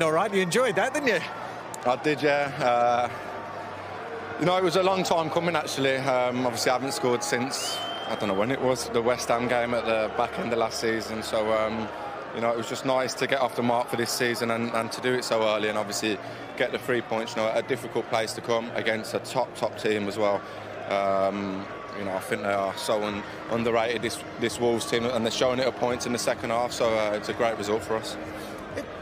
All right, you enjoyed that, didn't you? I did, yeah. You know, it was a long time coming, actually. Obviously, I haven't scored since, I don't know when it was, the West Ham game at the back end of last season. So, you know, it was just nice to get off the mark for this season and to do it so early and obviously get the 3 points. You know, a difficult place to come against a top team as well. You know, I think they are so underrated, this Wolves team, and they're showing it at points in the second half, so it's a great result for us.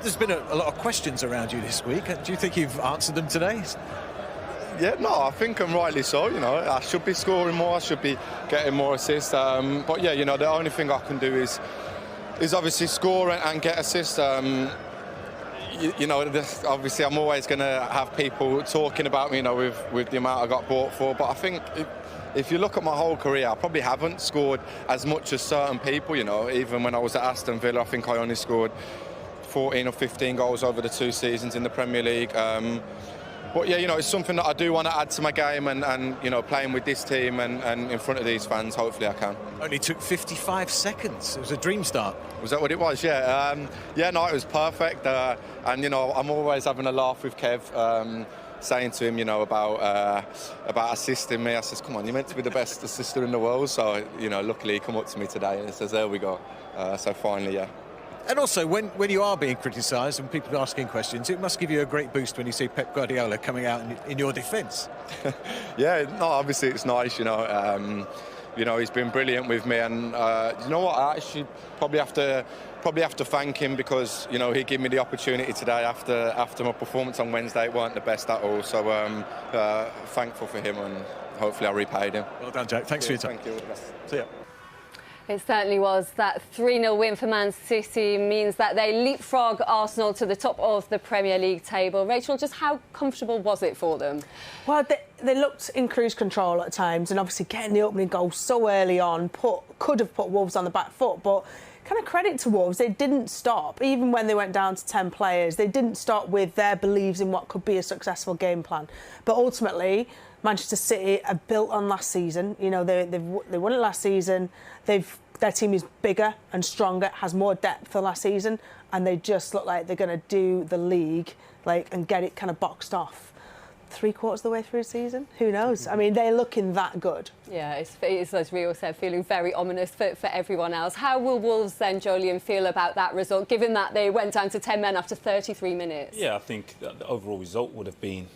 There's been a lot of questions around you this week. Do you think you've answered them today? Yeah, no, I think I'm rightly so. You know, I should be scoring more, I should be getting more assists. But yeah, you know, the only thing I can do is obviously score and get assists. You know, obviously I'm always going to have people talking about me, you know, with the amount I got bought for. But I think if you look at my whole career, I probably haven't scored as much as certain people. You know, even when I was at Aston Villa, I think I only scored 14 or 15 goals over the 2 seasons in the Premier League. But yeah, you know, it's something that I do want to add to my game, and you know, playing with this team and in front of these fans, hopefully I can. Only took 55 seconds. It was a dream start. Was that what it was? Yeah. Yeah, no, it was perfect. And you know, I'm always having a laugh with Kev, saying to him, you know, about assisting me. I says, come on, you're meant to be the best assister in the world. So, you know, luckily he come up to me today and he says, there we go. So finally, yeah. And also, when you are being criticised and people are asking questions, it must give you a great boost when you see Pep Guardiola coming out in your defence. Yeah, no, obviously it's nice, you know. You know, he's been brilliant with me, and you know what? I actually probably have to thank him, because you know he gave me the opportunity today after my performance on Wednesday. It weren't the best at all, so thankful for him, and hopefully I repaid him. Well done, Jack. Thanks for your time. Thank you. See ya. It certainly was. That 3-0 win for Man City means that they leapfrog Arsenal to the top of the Premier League table. Rachel, just how comfortable was it for them? Well, they looked in cruise control at times, and obviously getting the opening goal so early on could have put Wolves on the back foot, but kind of credit to Wolves, they didn't stop. Even when they went down to 10 players, they didn't stop with their beliefs in what could be a successful game plan. But ultimately, Manchester City are built on last season. You know, they won it last season. Their team is bigger and stronger, has more depth than last season, and they just look like they're going to do the league and get it kind of boxed off. 3/4 of the way through the season? Who knows? I mean, they're looking that good. Yeah, it's as Rio said, feeling very ominous for everyone else. How will Wolves then, Jolien, feel about that result, given that they went down to 10 men after 33 minutes? Yeah, I think the overall result would have been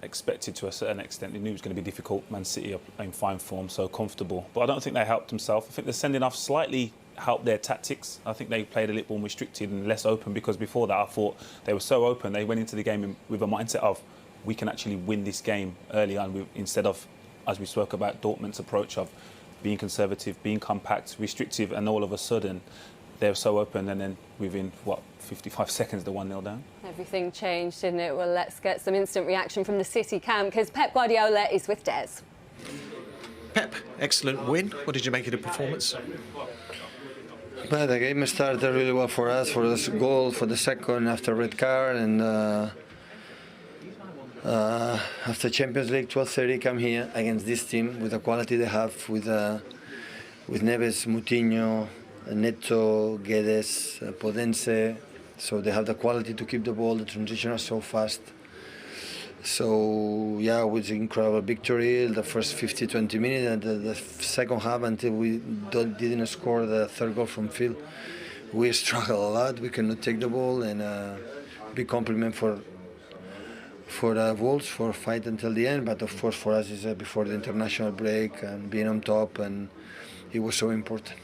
expected to a certain extent. They knew it was going to be difficult. Man City are in fine form, so comfortable. But I don't think they helped themselves. I think the sending off slightly helped their tactics. I think they played a little more restricted and less open, because before that I thought they were so open. They went into the game with a mindset of, we can actually win this game early on, instead of, as we spoke about, Dortmund's approach of being conservative, being compact, restrictive, and all of a sudden they're so open, and then within, 55 seconds, they're 1-0 down. Everything changed, didn't it? Well, let's get some instant reaction from the City camp, because Pep Guardiola is with Des. Pep, excellent win. What did you make of the performance? Well, the game started really well for us, for this goal, for the second after red card, and after Champions League 12:30 come here against this team with the quality they have, with Neves, Moutinho, Neto, Guedes, Podense. So they have the quality to keep the ball. The transition are so fast. So yeah, it was an incredible victory. The first 50-20 minutes, and the second half, until we didn't score the third goal from Phil, we struggled a lot. We cannot take the ball, and big compliment for the Wolves for fight until the end. But of course, for us, is before the international break and being on top, and it was so important.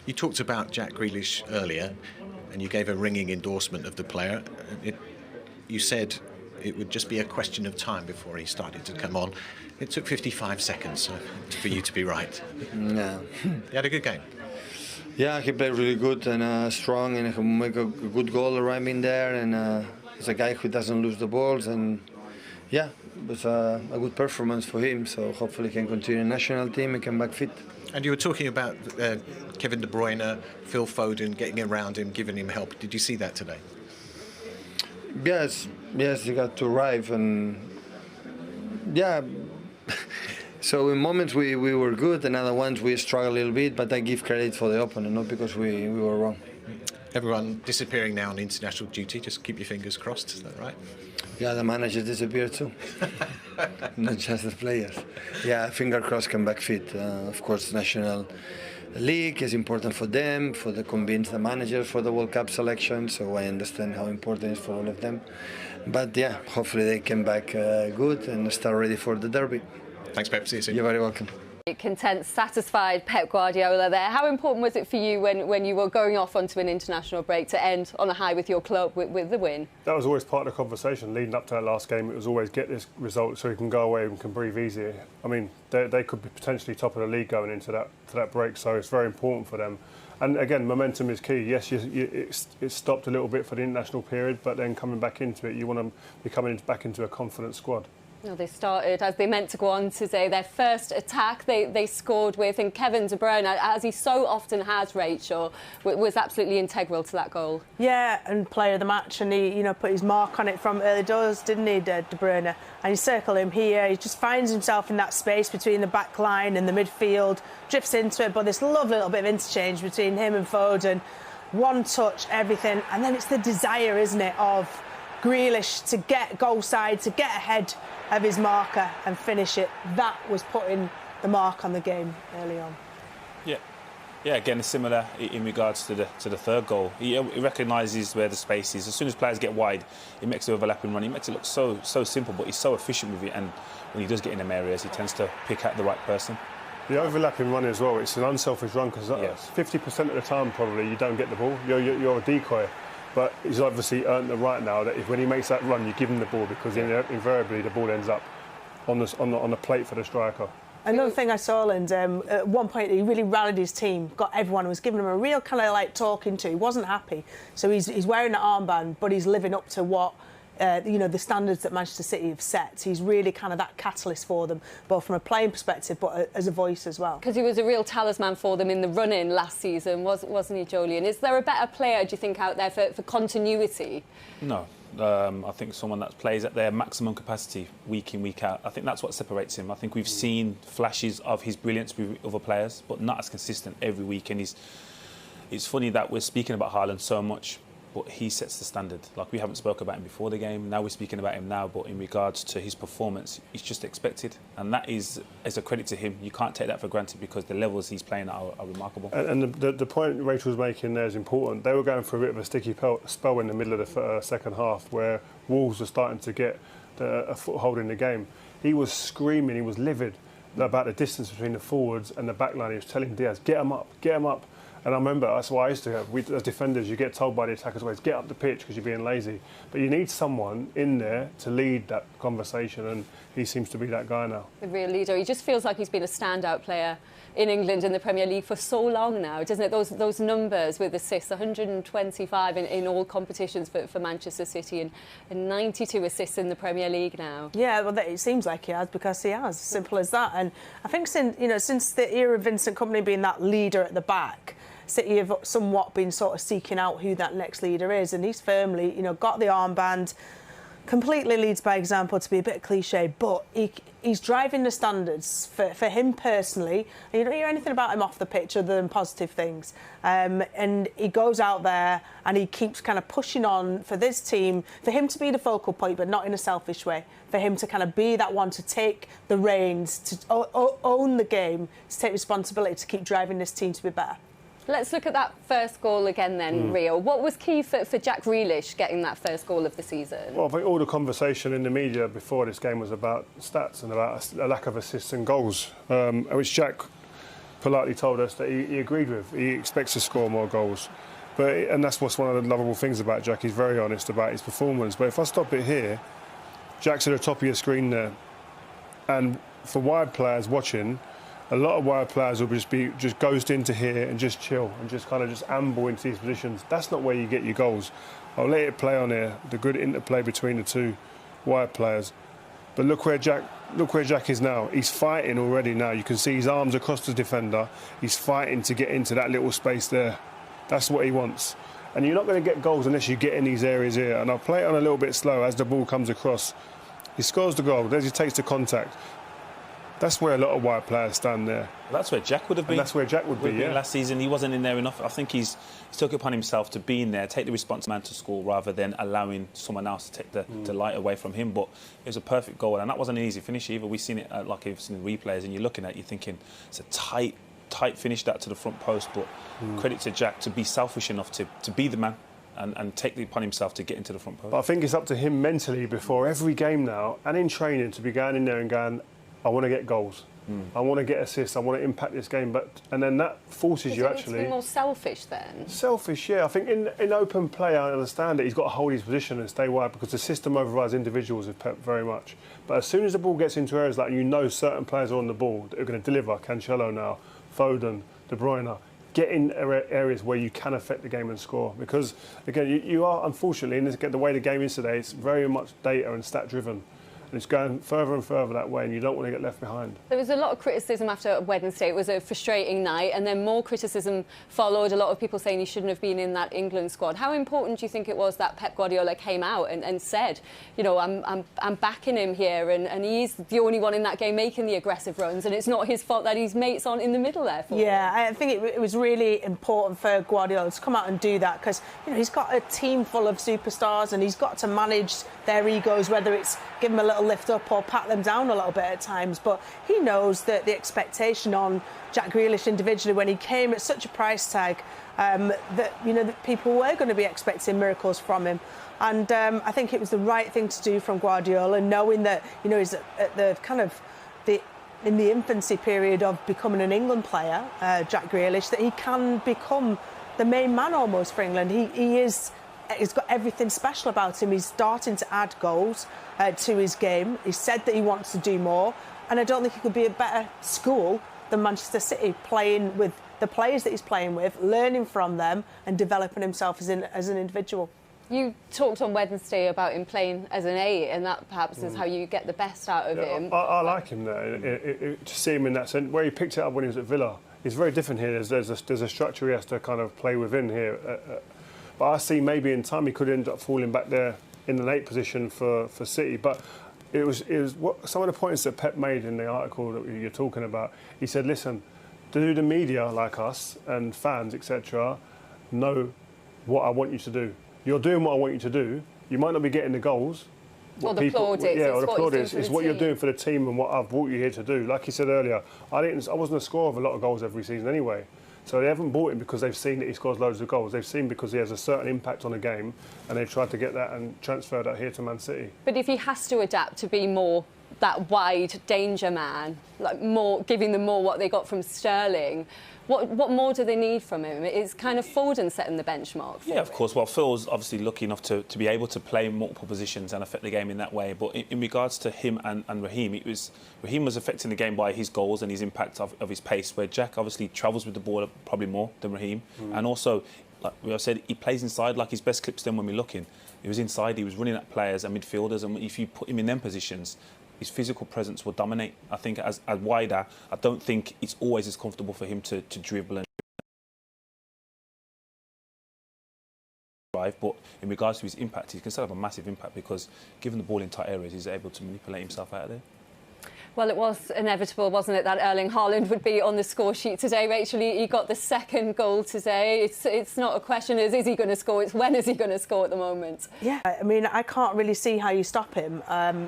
You talked about Jack Grealish earlier, and you gave a ringing endorsement of the player. You said it would just be a question of time before he started to come on. It took 55 seconds for you to be right. Yeah. He had a good game. Yeah, he played really good and strong, and he make a good goal arriving there, and he's a guy who doesn't lose the balls, and yeah, it was a good performance for him, so hopefully he can continue in the national team and come back fit. And you were talking about Kevin De Bruyne, Phil Foden, getting around him, giving him help. Did you see that today? Yes, he got to arrive, and yeah. So in moments we were good, and other ones we struggled a little bit, but I give credit for the opponent, not because we were wrong. Everyone disappearing now on international duty. Just keep your fingers crossed. Is that right? Yeah, the manager disappeared too. Not just the players. Yeah, finger crossed, come back fit. Of course, national league is important for them, for the convince the manager for the World Cup selection. So I understand how important it is for all of them. But yeah, hopefully they come back good and start ready for the derby. Thanks, Pep. See you soon. You're very welcome. Content, satisfied Pep Guardiola there. How important was it for you when you were going off onto an international break to end on a high with your club with the win? That was always part of the conversation leading up to that last game. It was always get this result so we can go away and can breathe easier. I mean, they could be potentially top of the league going into that break, so it's very important for them. And again, momentum is key. Yes, it stopped a little bit for the international period, but then coming back into it, you want to be coming back into a confident squad. Well, they started as they meant to go on today. Their first attack they scored with, and Kevin De Bruyne, as he so often has, Rachel, was absolutely integral to that goal. Yeah, and player of the match, and he put his mark on it from early doors, didn't he, De Bruyne? And you circle him here. He just finds himself in that space between the back line and the midfield, drifts into it, but this lovely little bit of interchange between him and Foden. One touch, everything, and then it's the desire, isn't it, of Grealish to get goal side, to get ahead of his marker and finish it. That was putting the mark on the game early on. Yeah. Again, it's similar in regards to the third goal. He recognises where the space is. As soon as players get wide, he makes the overlapping run. He makes it look so simple, but he's so efficient with it. And when he does get in them areas, he tends to pick out the right person. The overlapping run as well. It's an unselfish run because 50% of the time probably you don't get the ball. You're a decoy. But he's obviously earned the right now that if when he makes that run, you give him the ball because invariably the ball ends up on the plate for the striker. Another thing I saw, and at one point he really rallied his team, got everyone, was giving them a real kind of like talking to. He wasn't happy, so he's wearing an armband, but he's living up to what the standards that Manchester City have set. He's really kind of that catalyst for them, both from a playing perspective, but as a voice as well. Because he was a real talisman for them in the run-in last season, wasn't he, Jolien? Is there a better player, do you think, out there for continuity? No. I think someone that plays at their maximum capacity week in, week out. I think that's what separates him. I think we've seen flashes of his brilliance with other players, but not as consistent every week. And it's funny that we're speaking about Haaland so much, but he sets the standard. Like, we haven't spoken about him before the game, now we're speaking about him now, but in regards to his performance, it's just expected. And that is a credit to him. You can't take that for granted because the levels he's playing at are remarkable. And the point Rachel's making there is important. They were going through a bit of a sticky spell in the middle of the second half where Wolves were starting to get a foothold in the game. He was screaming, he was livid about the distance between the forwards and the back line. He was telling Diaz, get him up, get him up. And I remember, that's what I used to have. As defenders, you get told by the attackers always, get up the pitch because you're being lazy. But you need someone in there to lead that conversation, and he seems to be that guy now. The real leader. He just feels like he's been a standout player in England in the Premier League for so long now, doesn't it? Those numbers with assists, 125 in all competitions for Manchester City and 92 assists in the Premier League now. Yeah, well, it seems like he has because he has. Simple as that. And I think since the era of Vincent Kompany being that leader at the back, City have somewhat been sort of seeking out who that next leader is, and he's firmly, got the armband, completely leads by example, to be a bit cliche, but he's driving the standards for him personally. And you don't hear anything about him off the pitch other than positive things. And he goes out there and he keeps kind of pushing on for this team, for him to be the focal point, but not in a selfish way, for him to kind of be that one to take the reins, to own the game, to take responsibility, to keep driving this team to be better. Let's look at that first goal again then, Rio. What was key for Jack Grealish getting that first goal of the season? Well, I think all the conversation in the media before this game was about stats and about a lack of assists and goals, which Jack politely told us that he agreed with. He expects to score more goals. And that's what's one of the lovable things about Jack. He's very honest about his performance. But if I stop it here, Jack's at the top of your screen there. And for wide players watching, a lot of wide players will just ghost into here and just chill and just kind of just amble into these positions. That's not where you get your goals. I'll let it play on here, the good interplay between the two wide players. But look where Jack is now. He's fighting already now. You can see his arms across the defender. He's fighting to get into that little space there. That's what he wants. And you're not going to get goals unless you get in these areas here. And I'll play it on a little bit slow as the ball comes across. He scores the goal. There he takes the contact. That's where a lot of wide players stand there. Well, that's where Jack would have been. And that's where Jack would be, yeah. Last season, he wasn't in there enough. I think he's took it upon himself to be in there, take the responsibility to score rather than allowing someone else to take the light away from him. But it was a perfect goal, and that wasn't an easy finish either. We've seen it, like you've seen the replays, and you're looking at it, you're thinking, it's a tight finish that to the front post. But credit to Jack to be selfish enough to be the man and take it upon himself to get into the front post. But I think it's up to him mentally before every game now, and in training, to be going in there and going, I want to get goals. I want to get assists. I want to impact this game, and then that forces you actually to be more selfish then. Selfish, yeah. I think in open play, I understand that he's got to hold his position and stay wide because the system overrides individuals with Pep very much. But as soon as the ball gets into areas like certain players are on the ball that are going to deliver, Cancelo now, Foden, De Bruyne, get in areas where you can affect the game and score. Because again, you are unfortunately, in the way the game is today, it's very much data and stat driven. And it's going further and further that way, and you don't want to get left behind. There was a lot of criticism after Wednesday. It was a frustrating night, and then more criticism followed. A lot of people saying he shouldn't have been in that England squad. How important do you think it was that Pep Guardiola came out and said, you know, I'm backing him here, and he's the only one in that game making the aggressive runs, and it's not his fault that his mates aren't in the middle there for him. Yeah, I think it was really important for Guardiola to come out and do that because, you know, he's got a team full of superstars and he's got to manage their egos, whether it's give them a little lift up or pat them down a little bit at times. But he knows that the expectation on Jack Grealish individually when he came at such a price tag, that, you know, that people were going to be expecting miracles from him. And I think it was the right thing to do from Guardiola, knowing that, you know, he's at the kind of in the infancy period of becoming an England player, Jack Grealish, that he can become the main man almost for England. He's got everything special about him. He's starting to add goals to his game. He said that he wants to do more, and I don't think he could be a better school than Manchester City, playing with the players that he's playing with, learning from them and developing himself as an individual. You talked on Wednesday about him playing as an 8, and that perhaps is how you get the best out of him. I like him there. To see him in that sense, where he picked it up when he was at Villa, it's very different here. There's a structure he has to kind of play within here. But I see maybe in time he could end up falling back there in the 8 position for City. But it was what some of the points that Pep made in the article that you're talking about. He said, listen, do the media like us and fans, etc., know what I want you to do. You're doing what I want you to do. You might not be getting the goals. Or the plaudits. Yeah, or the plaudits. It's what you're doing for the team and what I've brought you here to do. Like you said earlier, I wasn't a scorer of a lot of goals every season anyway. So they haven't bought him because they've seen that he scores loads of goals. They've seen because he has a certain impact on the game, and they've tried to get that and transfer that here to Man City. But if he has to adapt to be more that wide danger man, like more giving them more what they got from Sterling, what more do they need from him? It's kind of Foden setting the benchmark for Yeah, of course. Well, Phil's obviously lucky enough to be able to play multiple positions and affect the game in that way. But in regards to him and Raheem, Raheem was affecting the game by his goals and his impact of his pace, where Jack obviously travels with the ball probably more than Raheem. And also, like we said, he plays inside. Like his best clips then when we're looking, he was inside, he was running at players and midfielders, and if you put him in them positions, his physical presence will dominate. I think as wider, I don't think it's always as comfortable for him to dribble and drive. But in regards to his impact, he can still have a massive impact because given the ball in tight areas, he's able to manipulate himself out of there. Well, it was inevitable, wasn't it, that Erling Haaland would be on the score sheet today. Rachel, he got the second goal today. It's not a question of is he going to score, it's when is he going to score at the moment. Yeah, I mean, I can't really see how you stop him.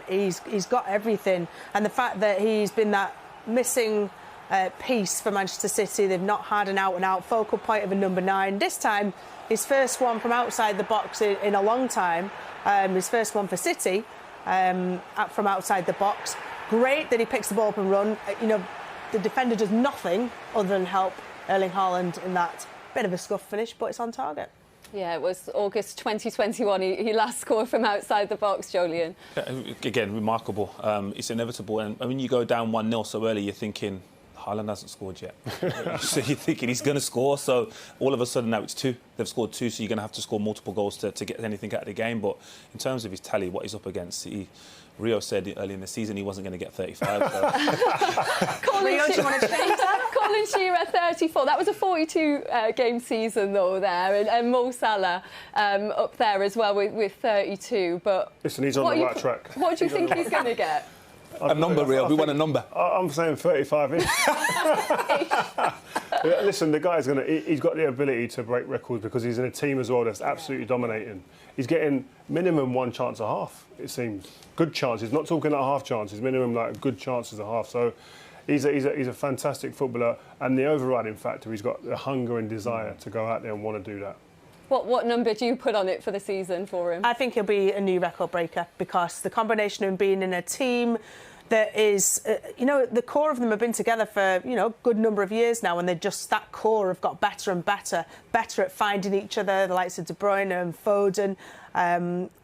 He's got everything. And the fact that he's been that missing piece for Manchester City, they've not had an out-and-out focal point of a number 9. This time, his first one from outside the box in a long time. His first one for City from outside the box. Great that he picks the ball up and run. You know, the defender does nothing other than help Erling Haaland in that. Bit of a scuff finish, but it's on target. Yeah, it was August 2021. He last scored from outside the box, Jolien. Again, remarkable. It's inevitable. And when you go down 1-0 so early, you're thinking, Haaland hasn't scored yet. So you're thinking he's going to score. So all of a sudden now it's 2. They've scored 2, so you're going to have to score multiple goals to get anything out of the game. But in terms of his tally, what he's up against, Rio said early in the season he wasn't going to get 35. So. Colin Shearer, 34. That was a 42-game season, though, there. And Mo Salah up there as well with 32. But listen, he's on the right track. What do you think he's going to get? A number, real. We want a number. I'm saying 35-ish. Listen, the guy's he's got the ability to break records because he's in a team as well that's absolutely dominating. He's getting minimum one chance a half, it seems. Good chances, not talking like half chances, minimum like good chances a half. So he's a fantastic footballer, and the overriding factor, he's got the hunger and desire to go out there and want to do that. What number do you put on it for the season for him? I think he'll be a new record breaker because the combination of him being in a team that is, the core of them have been together for, a good number of years now, and that core have got better and better at finding each other, the likes of De Bruyne and Foden,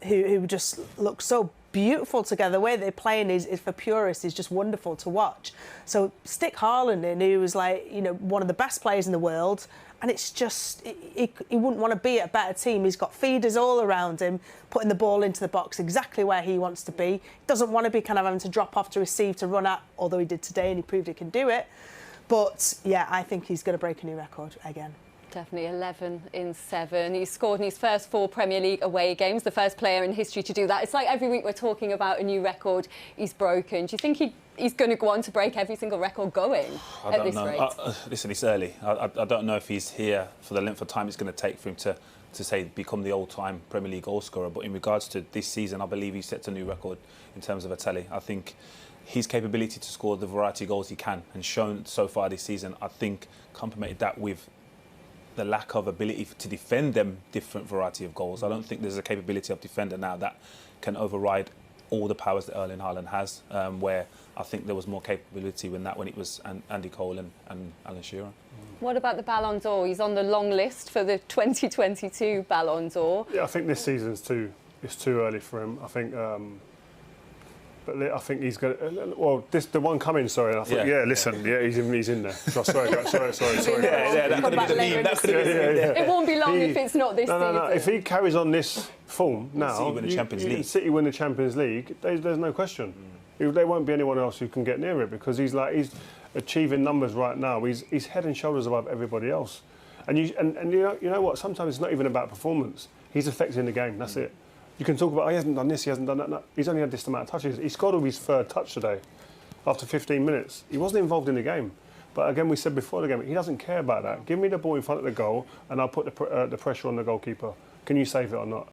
who just look so beautiful together. The way they're playing is for purists, is just wonderful to watch. So stick Haaland in, who was one of the best players in the world, and it's just, he wouldn't want to be at a better team. He's got feeders all around him, putting the ball into the box exactly where he wants to be. He doesn't want to be kind of having to drop off to receive, to run at, although he did today and he proved he can do it. But, yeah, I think he's going to break a new record again. Definitely 11 in 7. He scored in his first 4 Premier League away games, the first player in history to do that. It's like every week we're talking about a new record he's broken. Do you think he's going to go on to break every single record going at this rate? Listen, it's early. I don't know if he's here for the length of time it's going to take for him to say become the all-time Premier League goal scorer. But in regards to this season, I believe he sets a new record in terms of a tally. I think his capability to score the variety of goals he can and shown so far this season, I think complemented that with the lack of ability to defend them different variety of goals. I don't think there's a capability of defender now that can override all the powers that Erling Haaland has, where I think there was more capability when it was Andy Cole and Alan Shearer. What about the Ballon d'Or? He's on the long list for the 2022 Ballon d'Or. Yeah, I think this season's too early for him. I think. But I think he's going to... Well, the one coming, sorry. I thought, listen, he's in there. Sorry. Yeah, that could have been the meme. That could have been It won't be long if it's not this season. No. If he carries on this form now... City win the Champions League. City win the Champions League, there's no question. There won't be anyone else who can get near it because he's achieving numbers right now. He's head and shoulders above everybody else. And you know what? Sometimes it's not even about performance. He's affecting the game, that's it. You can talk about, he hasn't done this, he hasn't done that. No, he's only had this amount of touches. He scored his third touch today after 15 minutes. He wasn't involved in the game. But again, we said before the game, he doesn't care about that. Give me the ball in front of the goal and I'll put the pressure on the goalkeeper. Can you save it or not?